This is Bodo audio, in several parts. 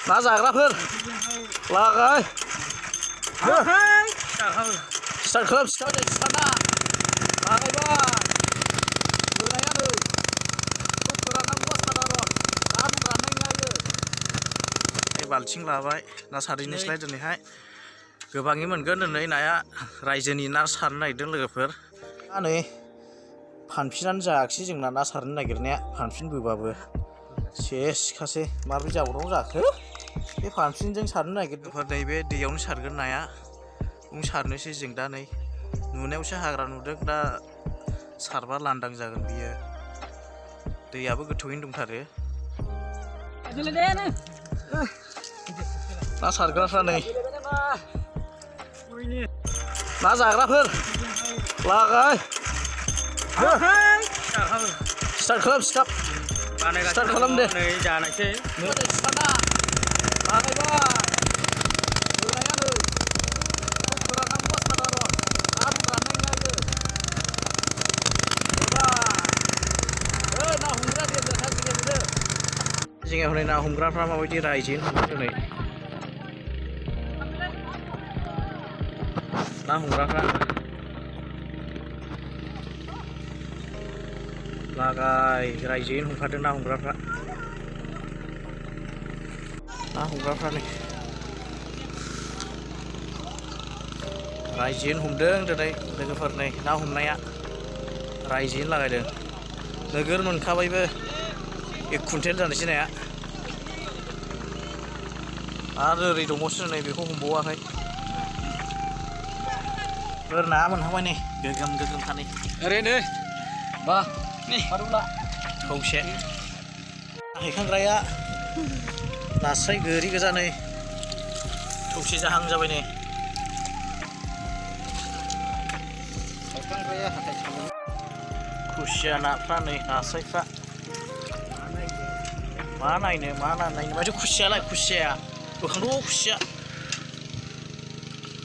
ना जाग्राफोर लागाय स्टार्ट खालाम स्टार्टआ लागायबाय होनाया नै फोराननांगौआ साधारन ना राननाय बाल्थिं लाबाय ना सारहैनोसैलाय दिनैहाय गोबाङै मोनगोन दिनै नाया रायजोनि ना सारनो नागिरदों लोगोफोर नै फानफिनानो जायाखिसै जोंना ना सारनो नागिरनाया फानफिनबोबाबो सेसखासै माबोरै जाबावनांगौ जाखो बे फानफिनजों सारनो नागिरदों नैबे दैयावनो सारगोन नाया सारनोसै जों दा नै नुनायावसो हाग्रा नुदों दा सारबा लांदां जागोन बियो दैयाबो गोथौयैनो दंथारो ना सारग्राफ्रा नै ना जाग्राफोर लागाय स्टार्ट खालाम स्टार्ट खालाम दे नै जानायसै स्टार्टआ लागायबाय होनाया नै फोराननांगौआ साधारन ना राननाय ना हमग्रा देरथार जोङो हनै ना हमग्राफ्रा माबायदि रायजोयैनो हमो दिनै ना हमग्राफ्रा लागाय रायजोयैनो हमखादों ना हमग्राफ्रा नै रायजोयैनो हमदों दिनै लोगोफोर नै ना हमनाया रायजोयैनो लागायदों नोगोर मोनखाबायबो 1 कुइन्टेल जानोसै नाया आरो ओरै दंबावसो नै बेखौ हमबावाखै ना मोनहांबाय नै गोगोम गोगोमखानै ओरैनो बा मारुला खौसे हैखांग्राया नास्राय गोरि गोजा नै खौसे जाहां जाबाय नै खुसिया नाफ्रा नै नास्रायफ्रा मा नायनो माथो खुसियालाय खुसिया बोखांद' खुसिया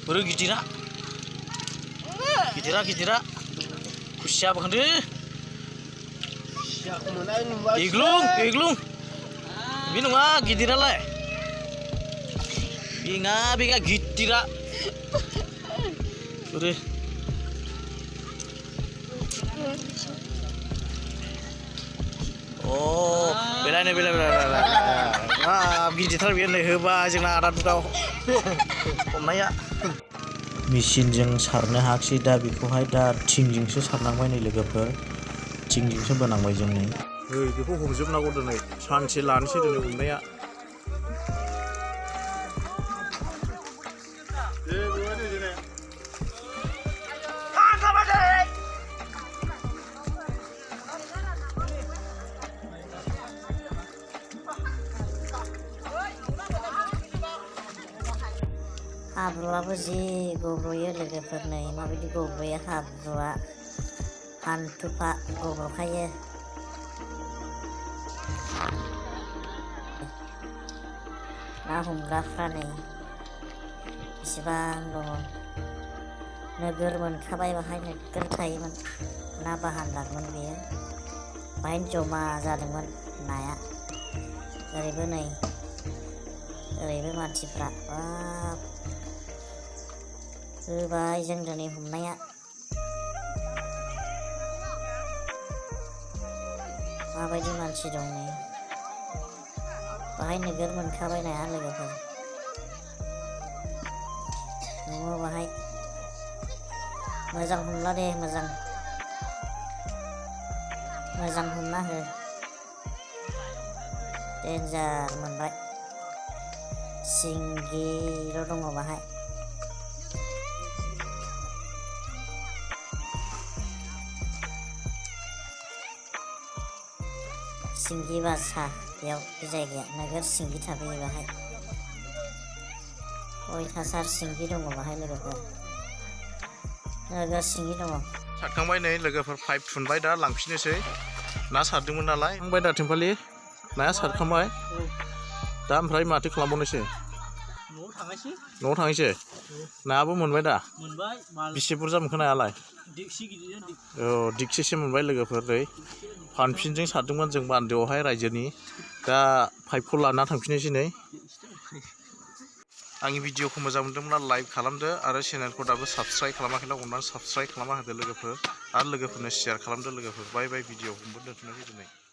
बोरो गिदिरा खुसिया बोखांदो एग्लुं बे नङा गिदिरालाय बेगा गिदिरा बोरो बेलाय गिदिरथार बेयो नै होबा जोंना आदा दुगाव हमनाया मेचिनजों सारनो हायाखिसै दा बेखौहाय दा थिंजोंसो सारनांबाय नै लोगोफोर थिंजोंसो बोनांबाय जों नै बेखौ हमजोबनांगौ दिनै सानसे लानोसै दिनै हमनाया हाब्रुआबो जि गब्र'यो लोगोफोर नै माबायदि गब्र'यो हाब्रुआ हान्थुफा गब्र'खायो ना हमग्राफ्रा नै बेसेबां दङ नोगोर मोनखाबाय बाहाय नोगोर थायोमोन ना बाहान्दारमोन बेयो बाहायनो जमा जादोंमोन नाया ओरैबो नै ओरैबो मानसिफ्रा बाब होबाय जों दिनै हमनाया माबायदि मानसि दं नै बाहाय नोगोर मोनखाबाय नाया लोगोफोर दङ बाहाय मोजां हमला दे मोजां हमना हो डेन्जार मोनबाय सिंगिल' दङ बाहाय सिंगि बासा बेयाव बे जायगाया नोगोर सिंगि थाफैयो बाहाय अयथासार सिंगि दङ बाहाय लोगोफोर नोगोर सिंगि दङ सारखांबाय नै लोगोफोर पाइप थुनबाय दा लांफिननोसै ना सारदोंमोन नालाय थांबाय दा थिंफालि नाया सारखांबाय दा ओमफ्राय माथो खालामबावनोसै न'आव थांनोसै नायाबो मोनबाय दा बेसे बुरजा मोनखो नायालाय दिगसेसो मोनबाय लोगोफोर नै फानफिनजों सारदोंमोन जों बान्दोआवहाय रायजोनि दा पाइपखौ लाना थांफिननोसै नै आंनि भिडिअखौ मोजां मोनदोंब्ला लाइक खालामदो आरो चेनेलखौ दाबो साबस्क्राइब खालामाखैब्ला अननानै साबस्क्राइब खालामना होदो लोगोफोर आरो लोगोफोरनो शेयार खालामदो लोगोफोर बाय बाय भिडिअखौबो दोनथ'नाय जादों।